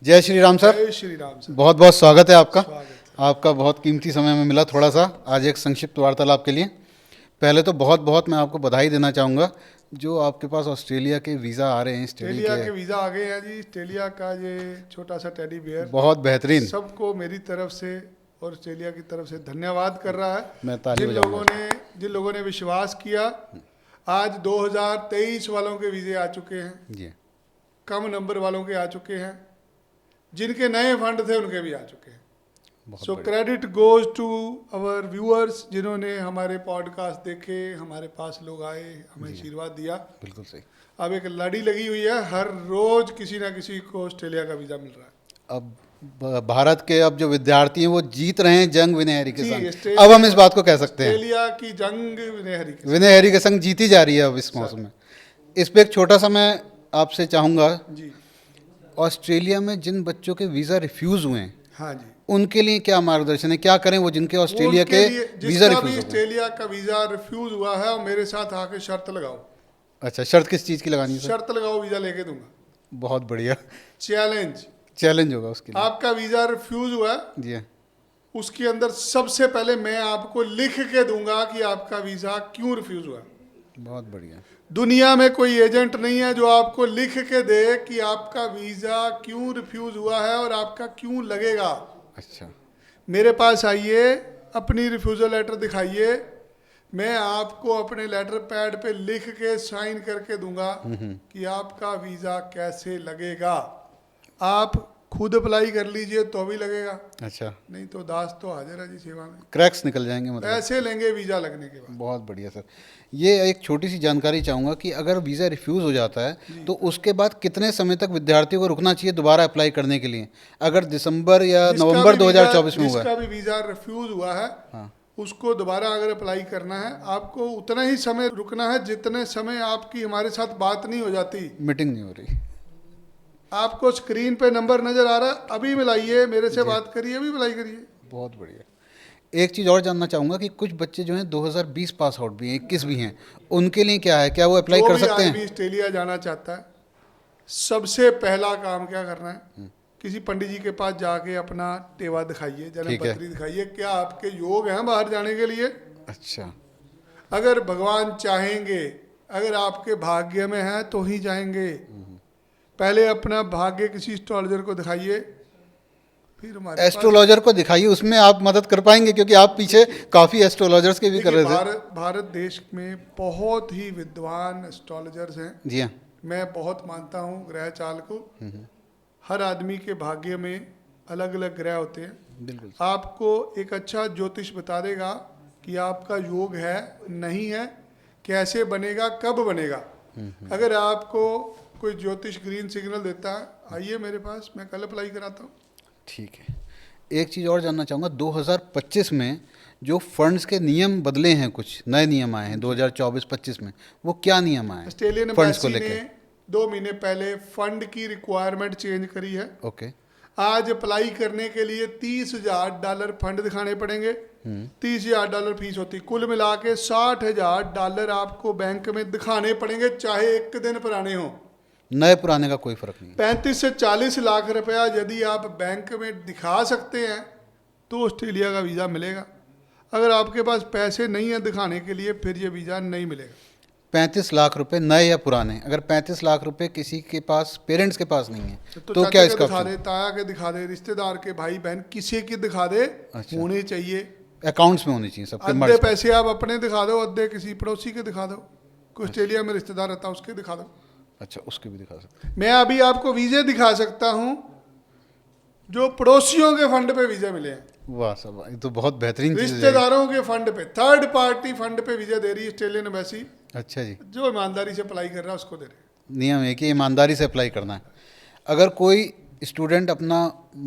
जय श्री राम सर। जय श्री राम सर। बहुत बहुत स्वागत है आपका। स्वागत है। आपका बहुत कीमती समय में मिला थोड़ा सा आज एक संक्षिप्त वार्तालाप के लिए। पहले तो बहुत बहुत मैं आपको बधाई देना चाहूँगा जो आपके पास ऑस्ट्रेलिया के वीज़ा आ रहे हैं स्टडी ऑस्ट्रेलिया के के। वीज़ा आ गए हैं जी। ऑस्ट्रेलिया का ये छोटा सा टेडी बियर बहुत बेहतरीन। सबको मेरी तरफ से और ऑस्ट्रेलिया की तरफ से धन्यवाद कर रहा है। मैं ताली जिन बजाऊंगा। लोगों ने विश्वास किया। आज 2023 वालों के वीज़े आ चुके हैं, जी कम नंबर वालों के आ चुके हैं, जिनके नए फंड थे उनके भी आ चुके हैं। बहुत सो बढ़िया। Credit goes to our viewers जिन्होंने हमारे पॉडकास्ट देखे, हमारे पास लोग आए, हमें आशीर्वाद दिया। बिल्कुल सही। अब एक लड़ी लगी हुई है, हर रोज किसी ना किसी को ऑस्ट्रेलिया का वीज़ा मिल रहा है। अब भारत के अब जो विद्यार्थी हैं वो जीत रहे हैं जंग विनय हैरी के जी, संग। अब हम इस बात को कह सकते हैं ऑस्ट्रेलिया की जंग विनय हैरी के विनय हैरी के संग जीती जा रही है अब इस मौसम में। इस पे एक छोटा सा मैं आपसे चाहूँगा, जी। ऑस्ट्रेलिया में जिन बच्चों के वीज़ा रिफ्यूज़ हुए हैं हाँ जी। उनके लिए क्या मार्गदर्शन है, क्या करें वो जिनके ऑस्ट्रेलिया उनके के लिए वीज़ा जिसका भी रिफ्यूज़ हो गए? ऑस्ट्रेलिया का वीज़ा रिफ्यूज हुआ है और मेरे साथ आके शर्त लगाओ। अच्छा, शर्त किस चीज़ की लगानी है सर? शर्त लगाओ, वीज़ा लेके दूंगा। बहुत बढ़िया। चैलेंज। चैलेंज होगा उसके लिए। आपका वीज़ा रिफ्यूज हुआ है, जी हाँ। उसके अंदर सबसे पहले मैं आपको लिख के दूंगा कि आपका वीज़ा क्यों रिफ्यूज हुआ। बहुत बढ़िया। दुनिया में कोई एजेंट नहीं है जो आपको लिख के दे कि आपका वीज़ा क्यों रिफ्यूज हुआ है और आपका क्यों लगेगा। अच्छा। मेरे पास आइए, अपनी रिफ्यूज़ल लेटर दिखाइए, मैं आपको अपने लेटर पैड पे लिख के साइन करके दूंगा कि आपका वीज़ा कैसे लगेगा। आप खुद अप्लाई कर लीजिए तो भी लगेगा, अच्छा, नहीं तो दास तो हाजिर है जी सेवा में। क्रैक्स निकल जाएंगे मतलब। पैसे लेंगे वीज़ा लगने के बाद। बहुत बढ़िया सर। ये एक छोटी सी जानकारी चाहूँगा कि अगर वीज़ा रिफ्यूज़ हो जाता है तो उसके बाद कितने समय तक विद्यार्थियों को रुकना चाहिए दोबारा अप्लाई करने के लिए, अगर दिसंबर या जिसका नवंबर भी 2024 में हुआ जिसका है? भी वीज़ा रिफ्यूज हुआ है, हाँ। उसको दोबारा अगर अप्लाई करना है, आपको उतना ही समय रुकना है जितने समय आपकी हमारे साथ बात नहीं हो जाती। मीटिंग नहीं हो रही। आपको स्क्रीन पे नंबर नजर आ रहा है, अभी मिलाइए, मेरे से बात करिए, अभी अप्लाई करिए। बहुत बढ़िया। एक चीज़ और जानना चाहूँगा कि कुछ बच्चे जो हैं 2020 पास आउट भी हैं, 21 भी हैं, उनके लिए क्या है, क्या वो अप्लाई जो कर भी सकते आदमी हैं? ऑस्ट्रेलिया जाना चाहता है, सबसे पहला काम क्या करना है, किसी पंडित जी के पास जाके अपना टेवा दिखाइए, जन्म ठीक है। पत्री दिखाइए, क्या आपके योग हैं बाहर जाने के लिए। अच्छा। अगर भगवान चाहेंगे, अगर आपके भाग्य में है तो ही जाएंगे। पहले अपना भाग्य किसी एस्ट्रोलॉजर को दिखाइए, फिर हमारे एस्ट्रोलॉजर को दिखाइए, उसमें आप मदद कर पाएंगे क्योंकि आप पीछे काफ़ी एस्ट्रोलॉजर्स के भी कर देखिए, रहे थे। भारत देश में बहुत ही विद्वान एस्ट्रोलॉजर्स हैं। जी हाँ। मैं बहुत मानता हूँ ग्रह चाल को। हर आदमी के भाग्य में अलग अलग ग्रह होते हैं। बिल्कुल। आपको एक अच्छा ज्योतिष बता देगा कि आपका योग है नहीं है, कैसे बनेगा, कब बनेगा। अगर आपको कोई ज्योतिष ग्रीन सिग्नल देता है, आइए मेरे पास, मैं कल अप्लाई कराता हूँ। ठीक है। एक चीज़ और जानना चाहूँगा, 2025 में जो फंड्स के नियम बदले हैं, कुछ नए नियम आए हैं 2024-25 में, वो क्या नियम आए हैं ऑस्ट्रेलियन फंड्स को एम्बेसी लेके? ने 2 महीने पहले फंड की रिक्वायरमेंट चेंज करी है। ओके। आज अप्लाई करने के लिए $30,000 फंड दिखाने पड़ेंगे। $30,000 फीस होती, कुल मिला के $60,000 आपको बैंक में दिखाने पड़ेंगे, चाहे एक दिन पुराने हो। नए पुराने का कोई फर्क नहीं है। 35 से 40 लाख रुपया यदि आप बैंक में दिखा सकते हैं तो ऑस्ट्रेलिया का वीज़ा मिलेगा। अगर आपके पास पैसे नहीं है दिखाने के लिए, फिर ये वीज़ा नहीं मिलेगा। 35 लाख रुपए नए या पुराने, अगर 35 लाख रुपए किसी के पास, पेरेंट्स के पास नहीं है तो तो चाचा क्या के इसका दिखा ऑप्शन? दे, ताया के दिखा दे, रिश्तेदार के, भाई बहन किसी की दिखा दे, अच्छा। होने चाहिए। अकाउंट्स में होनी चाहिए सबके अद्धे मर्ज। पैसे आप अपने दिखा दो, अद्धे किसी पड़ोसी के दिखा दो, कोई ऑस्ट्रेलिया में रिश्तेदार रहता है उसके दिखा दो। अच्छा, उसके भी दिखा सकते हैं। मैं अभी आपको वीज़े दिखा सकता हूँ जो पड़ोसियों के फंड पे वीज़े मिले हैं, वाह साहब, ये तो बहुत बेहतरीन चीज़ है। रिश्तेदारों के फंड पे, थर्ड पार्टी फंड पे वीज़ा दे रही है ऑस्ट्रेलियन एम्बेसी। अच्छा जी। जो ईमानदारी से अप्लाई कर रहा है उसको दे रहे हैं। नियम है कि ईमानदारी से अप्लाई करना है। अगर कोई स्टूडेंट अपना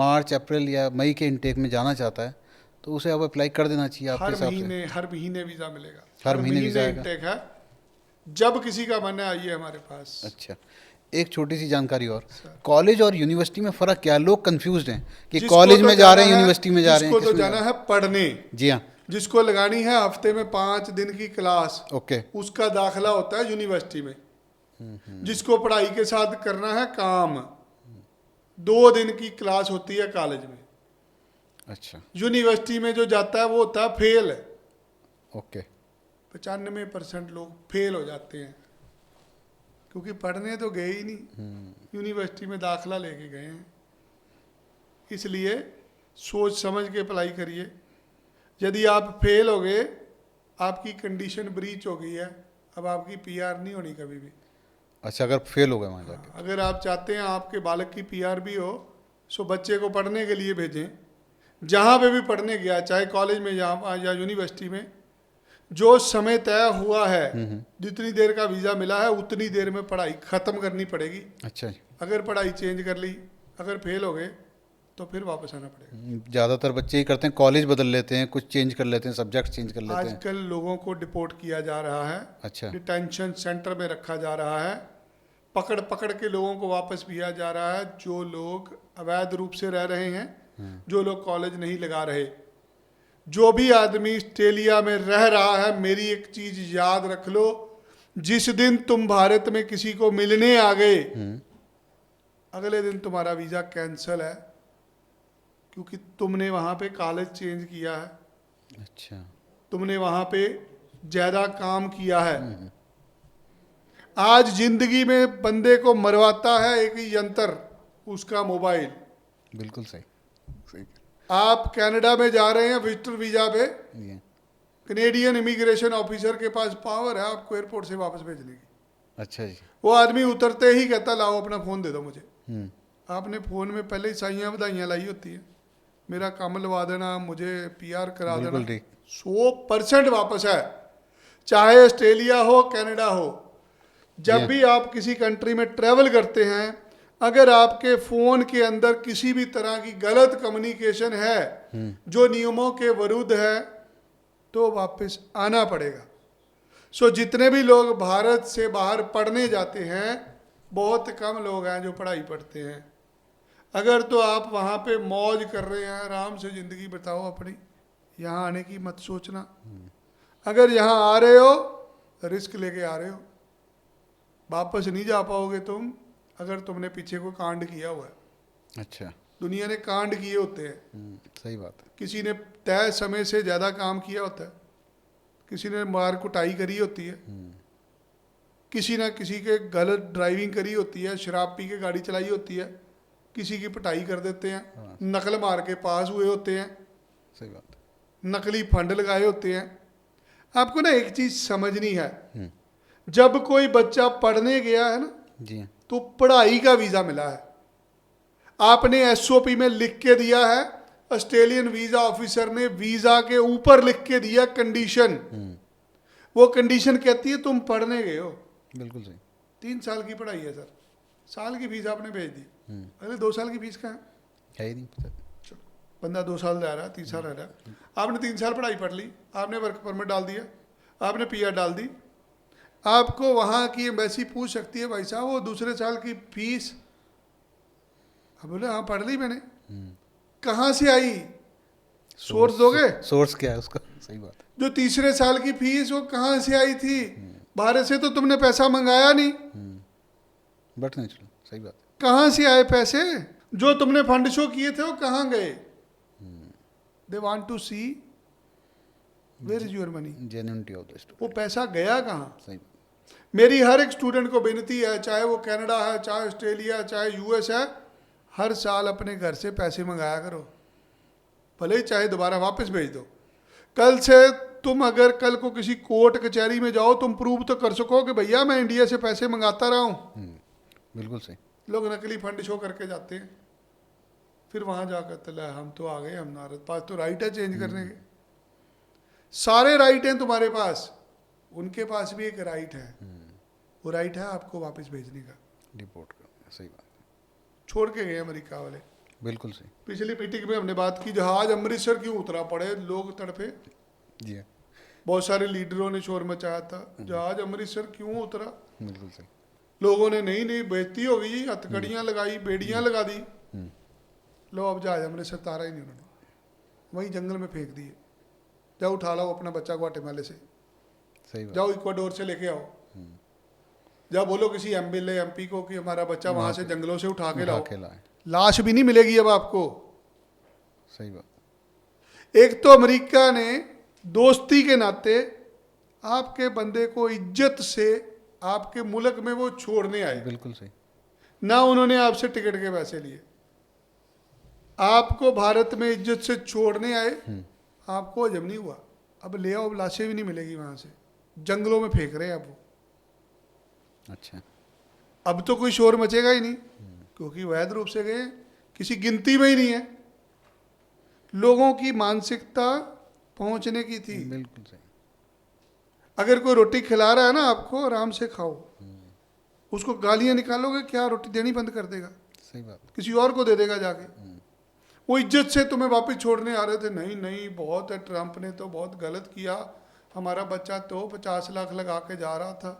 मार्च, अप्रैल या मई के इनटेक में जाना चाहता है तो उसे अब अप्लाई कर देना चाहिए आपके हिसाब से? हर महीने वीज़ा मिलेगा। हर महीने वीज़ा आएगा। इंटेक है, जब किसी का मन है आइए हमारे पास। अच्छा, एक छोटी सी जानकारी और, कॉलेज और यूनिवर्सिटी में फ़र्क क्या है? लोग कंफ्यूज्ड हैं कि जिसको कॉलेज तो में जा रहे हैं, जाना है, यूनिवर्सिटी में जा रहे हैं, जिसको तो किसमें जाना है पढ़ने, जी हाँ। जिसको लगानी है हफ्ते में 5 दिन की क्लास, ओके। उसका दाखला होता है यूनिवर्सिटी में। जिसको पढ़ाई के साथ करना है काम, 2 दिन की क्लास होती है कॉलेज में। अच्छा, यूनिवर्सिटी में जो जाता है वो होता है फेल। ओके। 95% लोग फेल हो जाते हैं, क्योंकि पढ़ने तो गए ही नहीं, यूनिवर्सिटी में दाखला लेके गए हैं। इसलिए सोच समझ के अप्लाई करिए। यदि आप फेल हो गए, आपकी कंडीशन ब्रीच हो गई है, अब आपकी पीआर नहीं होनी कभी भी। अच्छा, अगर फेल हो गए वहाँ जाके। अगर आप चाहते हैं आपके बालक की पीआर भी हो, सो बच्चे को पढ़ने के लिए भेजें। जहाँ पे भी पढ़ने गया, चाहे कॉलेज में या यूनिवर्सिटी में, जो समय तय हुआ है, जितनी देर का वीज़ा मिला है उतनी देर में पढ़ाई ख़त्म करनी पड़ेगी। अच्छा जी। अगर पढ़ाई चेंज कर ली, अगर फेल हो गए, तो फिर वापस आना पड़ेगा। ज़्यादातर बच्चे ही करते हैं, कॉलेज बदल लेते हैं, कुछ चेंज कर लेते हैं, सब्जेक्ट चेंज कर लेते हैं। आजकल लोगों को डिपोर्ट किया जा रहा है, अच्छा। डिटेंशन सेंटर में रखा जा रहा है, पकड़ पकड़ के लोगों को वापस भेजा जा रहा है। जो लोग अवैध रूप से रह रहे हैं, जो लोग कॉलेज नहीं लगा रहे, जो भी आदमी ऑस्ट्रेलिया में रह रहा है, मेरी एक चीज याद रख लो, जिस दिन तुम भारत में किसी को मिलने आ गए, अगले दिन तुम्हारा वीजा कैंसिल है, क्योंकि तुमने वहां पे कॉलेज चेंज किया है, अच्छा। तुमने वहां पे ज्यादा काम किया है। आज जिंदगी में बंदे को मरवाता है एक ही यंत्र, उसका मोबाइल। बिल्कुल सही, सही। आप कनाडा में जा रहे हैं विजिटर वीजा पे, ये कनेडियन इमिग्रेशन ऑफिसर के पास पावर है आपको एयरपोर्ट से वापस भेजने की। अच्छा जी। वो आदमी उतरते ही कहता लाओ अपना फ़ोन दे दो मुझे। हम्म। आपने फ़ोन में पहले ही साइयाँ बधाइयाँ लाई होती है, मेरा काम लवा देना, मुझे पीआर करा देना। बिल्कुल ठीक। 100% वापस है, चाहे ऑस्ट्रेलिया हो कनाडा हो। जब भी आप किसी कंट्री में ट्रैवल करते हैं, अगर आपके फ़ोन के अंदर किसी भी तरह की गलत कम्युनिकेशन है जो नियमों के विरुद्ध है, तो वापस आना पड़ेगा। सो जितने भी लोग भारत से बाहर पढ़ने जाते हैं, बहुत कम लोग हैं जो पढ़ाई पढ़ते हैं। अगर तो आप वहाँ पे मौज कर रहे हैं, आराम से ज़िंदगी बिताओ अपनी, यहाँ आने की मत सोचना। अगर यहाँ आ रहे हो, रिस्क लेके आ रहे हो, वापस नहीं जा पाओगे तुम, अगर तुमने पीछे को कांड किया हुआ है। अच्छा। दुनिया ने कांड किए होते हैं। सही बात है। किसी ने तय समय से ज़्यादा काम किया होता है, किसी ने मार कुटाई करी होती है, किसी ना किसी के गलत ड्राइविंग करी होती है, शराब पी के गाड़ी चलाई होती है, किसी की पिटाई कर देते हैं, नकल मार के पास हुए होते हैं, सही बात है। नकली फंड लगाए होते हैं। आपको ना एक चीज़ समझनी है, जब कोई बच्चा पढ़ने गया है ना, जी हाँ। तो पढ़ाई का वीज़ा मिला है। आपने एसओपी में लिख के दिया है, ऑस्ट्रेलियन वीज़ा ऑफिसर ने वीज़ा के ऊपर लिख के दिया कंडीशन। वो कंडीशन कहती है तुम पढ़ने गए हो। बिल्कुल सही। 3 साल की पढ़ाई है सर, साल की फीस आपने भेज दी, अरे 2 साल की फीस कहाँ है? है ही नहीं पता। चलो, बंदा 2 साल रह रहा है, 3 साल रह रहा है, आपने 3 साल पढ़ाई पढ़ ली, आपने वर्क परमिट डाल दिया, आपने पीआर डाल दी। आपको वहाँ की एम्बेसी पूछ सकती है, भाई साहब वो दूसरे साल की फीस, अब बोले हाँ पढ़ ली मैंने, कहाँ से आई, सोर्स दोगे? सोर्स क्या है उसका? सही बात है। जो तीसरे साल की फीस वो कहाँ से आई थी? भारत से तो तुमने पैसा मंगाया नहीं। बट नहीं, चलो सही बात है। कहाँ से आए पैसे? जो तुमने फंड शो किए थे वो कहाँ गए? They want to see where is your money, genuinity of the वो स्टोरी। पैसा गया कहाँ? सही बात। मेरी हर एक स्टूडेंट को विनती है, चाहे वो कनाडा है, चाहे ऑस्ट्रेलिया, चाहे यूएस है, हर साल अपने घर से पैसे मंगाया करो, भले ही चाहे दोबारा वापस भेज दो। कल से तुम अगर कल को किसी कोर्ट कचहरी में जाओ, तुम प्रूव तो कर सको कि भैया मैं इंडिया से पैसे मंगाता रहा हूँ। बिल्कुल सही। लोग नकली फंड शो करके जाते हैं, फिर वहाँ जाकर तला हम तो आ गए, हमारे पास तो राइट है चेंज करने के, सारे राइट हैं तुम्हारे पास, उनके पास भी एक राइट है, वो राइट है आपको वापस भेजने का, डिपोर्ट करना। सही बात है। छोड़ के गए अमेरिका वाले। बिल्कुल सही। पिछली मीटिंग में हमने बात की, जहाज अमृतसर क्यों उतरा पड़े, लोग तड़पे, जी हाँ। बहुत सारे लीडरों ने शोर मचाया था, जहाज अमृतसर क्यों उतरा? बिल्कुल सही। लोगों ने नहीं बेइज्जती हो गई, हथकड़ियाँ लगाई, बेड़ियाँ लगा दी, लो अब जहाज अमृतसर तारा ही नहीं उन्होंने, वहीं जंगल में फेंक दिए। जाओ उठा लाओ अपना बच्चा ग्वाटेमाला से, सही बात। जाओ इक्वाडोर से लेके आओ, जाओ बोलो किसी एमएलए एमपी को कि हमारा बच्चा वहाँ से जंगलों से उठा के लाओ। लाए। लाश भी नहीं मिलेगी अब आपको। सही बात। एक तो अमेरिका ने दोस्ती के नाते आपके बंदे को इज्जत से आपके मुल्क में वो छोड़ने आए, बिल्कुल सही। ना उन्होंने आपसे टिकट के पैसे लिए, आपको भारत में इज्जत से छोड़ने आए, आपको हजम नहीं हुआ। अब ले आओ, लाशें भी नहीं मिलेगी वहां से, जंगलों में फेंक रहे हैं अब वो। अच्छा। अब तो कोई शोर मचेगा ही नहीं, क्योंकि वैध रूप से गए, किसी गिनती में ही नहीं है। लोगों की मानसिकता पहुंचने की थी। बिल्कुल सही। अगर कोई रोटी खिला रहा है ना आपको, आराम से खाओ। उसको गालियां निकालोगे, क्या रोटी देनी बंद कर देगा? सही बात। किसी और को दे देगा जाके। वो इज्जत से तुम्हें वापस छोड़ने आ रहे थे, नहीं नहीं बहुत है, ट्रंप ने तो बहुत गलत किया, हमारा बच्चा तो 50 लाख लगा के जा रहा था।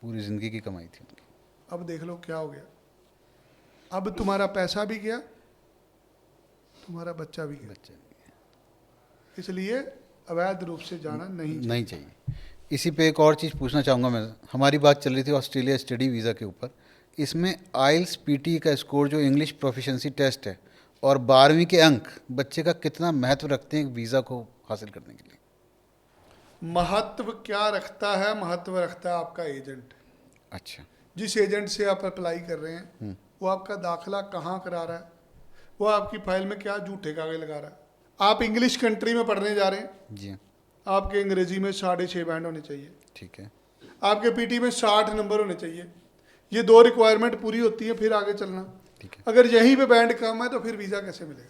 पूरी जिंदगी की कमाई थी उनकी। अब देख लो क्या हो गया। अब तुम्हारा पैसा भी गया, तुम्हारा बच्चा भी गया। बच्चे इसलिए अवैध रूप से जाना नहीं चाहिए। इसी पे एक और चीज़ पूछना चाहूँगा मैं। हमारी बात चल रही थी ऑस्ट्रेलिया स्टडी वीज़ा के ऊपर। इसमें आइल्स पीटी का स्कोर, जो इंग्लिश प्रोफिशिएंसी टेस्ट है, और 12वीं के अंक बच्चे का कितना महत्व रखते हैं वीज़ा को हासिल करने के लिए? महत्व क्या रखता है? महत्व रखता है आपका एजेंट। अच्छा। जिस एजेंट से आप अप्लाई कर रहे हैं, वो आपका दाखिला कहाँ करा रहा है, वो आपकी फाइल में क्या झूठे कागज लगा रहा है। आप इंग्लिश कंट्री में पढ़ने जा रहे हैं जी। आपके अंग्रेजी में 6.5 बैंड होने चाहिए, ठीक है। आपके पीटी में 60 नंबर होने चाहिए। ये 2 रिक्वायरमेंट पूरी होती है, फिर आगे चलना। ठीक है। अगर यहीं पे बैंड कम है तो फिर वीज़ा कैसे मिलेगा?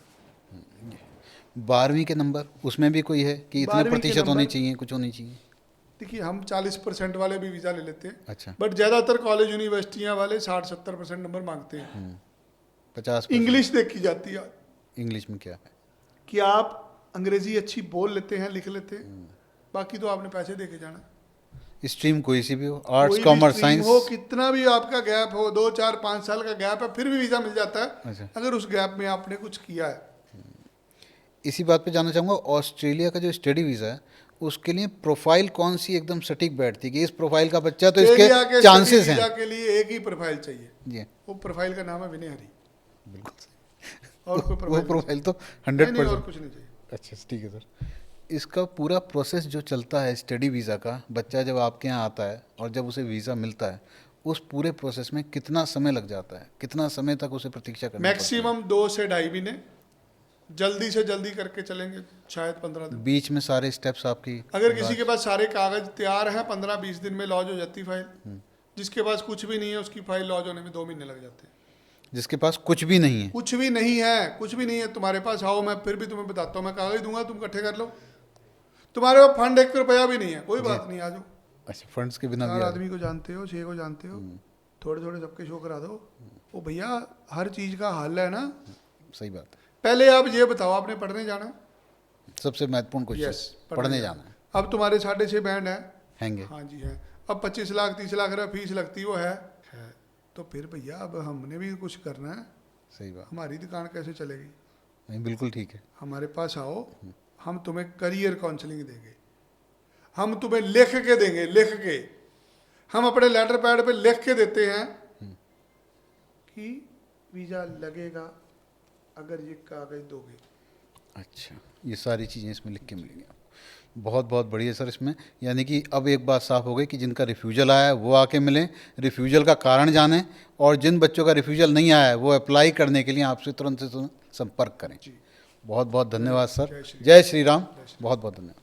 12वीं के नंबर, उसमें भी कोई है कि इतने 12वीं के प्रतिशत होने नंबर- चाहिए, कुछ होने चाहिए? देखिए, हम 40% वाले भी वीज़ा ले लेते हैं। अच्छा। बट ज़्यादातर कॉलेज यूनिवर्सिटियाँ वाले 60-70% नंबर मांगते हैं। 50। इंग्लिश देखी जाती है इंग्लिश में क्या है? कि आप अंग्रेजी अच्छी बोल लेते हैं, लिख लेते हैं, बाकी तो आपने पैसे दे के जाना। स्ट्रीम कोई सी भी हो, आर्ट्स, कोई भी कॉमर्स, स्ट्रीम साइंस हो, कितना भी आपका गैप हो, 2, 4, 5 साल का गैप है, फिर भी वीज़ा मिल जाता है। अच्छा। अगर उस गैप में आपने कुछ किया है। इसी बात पे जानना चाहूँगा, ऑस्ट्रेलिया का जो स्टडी वीज़ा है, उसके लिए प्रोफाइल कौन सी एकदम सटीक बैठती है कि इस प्रोफाइल का बच्चा तो ऑस्ट्रेलिया के इसके चांसेस वीज़ा हैं? के लिए एक ही प्रोफाइल चाहिए, जी। वो प्रोफाइल का नाम है विनय हरी। बिल्कुल सही। और कोई वो प्रोफाइल प्रोफाइल तो नहीं, और 100%। कुछ नहीं चाहिए। अच्छा, ठीक है सर। इसका पूरा प्रोसेस जो चलता है स्टडी वीज़ा का, बच्चा जब आपके यहाँ आता है और जब उसे वीज़ा मिलता है, उस पूरे प्रोसेस में कितना समय लग जाता है? कितना समय तक उसे प्रतीक्षा करनी पड़ती है? मैक्सिमम 2 से 2.5 महीने, जल्दी से जल्दी करके चलेंगे शायद 15 दिन। बीच में सारे स्टेप्स आपकी, अगर किसी के पास सारे कागज तैयार हैं, 15-20 दिन में लॉन्च हो जाती फाइल। जिसके पास कुछ भी नहीं है, उसकी फाइल लॉन्च होने में 2 महीने लग जाते हैं। जिसके पास कुछ भी नहीं है, कुछ भी नहीं है, कुछ भी नहीं है, तुम्हारे पास आओ, मैं फिर भी तुम्हें बताता हूँ, मैं कागज दूंगा, तुम इकट्ठे कर लो। तुम्हारे पास फंड 1 रुपया भी नहीं है, कोई बात नहीं, आ जाओ। अच्छा, फंड्स के बिना 4 भी आदमी को जानते हो, 6 को जानते हो, थोड़े थोड़े सबके शो करा दो। ओ भैया, हर चीज़ का हल है ना। सही बात है। पहले आप ये बताओ, आपने पढ़ने जाना है? सबसे महत्वपूर्ण क्वेश्चन, Yes, पढ़ने जाना है। अब तुम्हारे 6.5 बैंड है। हैंगे। हाँ जी है। अब 25 लाख 30 लाख रुपया फीस लगती वो है। तो फिर भैया अब हमने भी कुछ करना है। सही बात। हमारी दुकान कैसे चलेगी? नहीं, बिल्कुल ठीक है। हमारे पास आओ, हम तुम्हें करियर काउंसलिंग देंगे, हम तुम्हें लिख के देंगे, लिख के। हम अपने लेटर पैड पे लिख के देते हैं कि वीज़ा लगेगा अगर ये कागज दोगे। अच्छा, ये सारी चीज़ें इसमें लिख के मिलेंगी आपको। बहुत बहुत बढ़िया सर। इसमें यानी कि अब एक बात साफ हो गई कि जिनका रिफ्यूज़ल आया है वो आके मिलें, रिफ्यूज़ल का कारण जानें, और जिन बच्चों का रिफ्यूज़ल नहीं आया है वो अप्लाई करने के लिए आपसे तुरंत से तुरंत संपर्क करें। बहुत बहुत धन्यवाद सर। जय श्री राम। बहुत बहुत धन्यवाद।